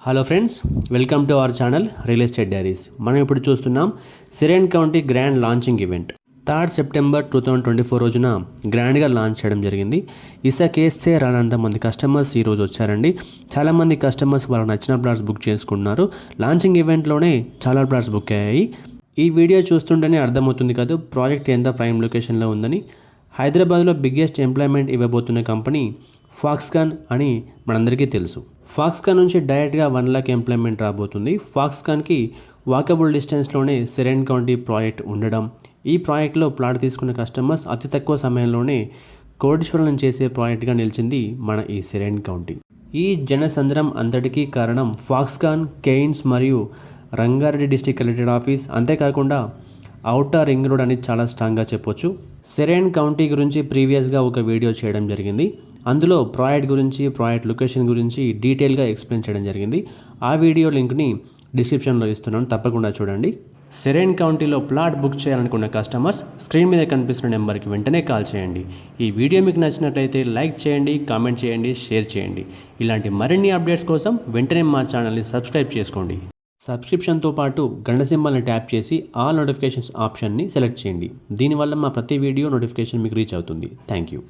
Hello friends, welcome to our channel real estate diaries. మనం ఇప్పుడు చూస్తున్నాం Siren County grand launching event 3 September 2024 రోజున గ్రాండ్గా లాంచ్ చేయడం జరిగింది. ఇసకేస్తే రానంత మంది కస్టమర్స్ ఈరోజు వచ్చారండి. చాలామంది కస్టమర్స్ వాళ్ళకి నచ్చిన ప్లాట్స్ బుక్ చేసుకున్నారు. లాంచింగ్ ఈవెంట్లోనే చాలా ప్లాట్స్ బుక్ అయ్యాయి. ఈ వీడియో చూస్తుంటేనే అర్థమవుతుంది కదా ప్రాజెక్ట్ ఎంత ప్రైమ్ లొకేషన్లో ఉందని. హైదరాబాద్లో బిగ్గెస్ట్ ఎంప్లాయ్మెంట్ ఇవ్వబోతున్న కంపెనీ ఫాక్స్కాన్ అని మనందరికీ తెలుసు. ఫాక్స్కాన్ నుంచి డైరెక్ట్గా 1 లక్ష ఎంప్లాయ్మెంట్ రాబోతుంది. ఫాక్స్కాన్కి వాకబుల్ డిస్టెన్స్లోనే సిరెన్ కౌంటీ ప్రాజెక్ట్ ఉండడం, ఈ ప్రాజెక్ట్లో ప్లాట్ తీసుకున్న కస్టమర్స్ అతి తక్కువ సమయంలోనే కోటీశ్వరులను చేసే ప్రాజెక్ట్గా నిలిచింది మన ఈ సిరెన్ కౌంటీ. ఈ జనసంద్రం అంతటికీ కారణం ఫాక్స్కాన్, కెయిన్స్ మరియు రంగారెడ్డి డిస్ట్రిక్ట్ కలెక్టరేట్ ఆఫీస్, అంతేకాకుండా ఔటర్ రింగ్ రోడ్ అని చాలా స్ట్రాంగ్గా చెప్పొచ్చు. సిరెన్ కౌంటీ గురించి ప్రీవియస్గా ఒక వీడియో చేయడం జరిగింది. అందులో ప్రాజెక్ట్ గురించి, ప్రాజెక్ట్ లొకేషన్ గురించి డీటెయిల్గా ఎక్స్ప్లెయిన్ చేయడం జరిగింది. ఆ వీడియో లింక్ని డిస్క్రిప్షన్లో ఇస్తున్నాను, తప్పకుండా చూడండి. సిరెన్ కౌంటీలో ప్లాట్ బుక్ చేయాలనుకున్న కస్టమర్స్ స్క్రీన్ మీద కనిపిస్తున్న నెంబర్కి వెంటనే కాల్ చేయండి. ఈ వీడియో మీకు నచ్చినట్లయితే లైక్ చేయండి, కామెంట్ చేయండి, షేర్ చేయండి. ఇలాంటి మరిన్ని అప్డేట్స్ కోసం వెంటనే మా ఛానల్ని సబ్స్క్రైబ్ చేసుకోండి. సబ్స్క్రిప్షన్తో పాటు గంట సింబల్ని ట్యాప్ చేసి ఆల్ నోటిఫికేషన్స్ ఆప్షన్ని సెలెక్ట్ చేయండి. దీనివల్ల మా ప్రతి వీడియో నోటిఫికేషన్ మీకు రీచ్ అవుతుంది. Thank you.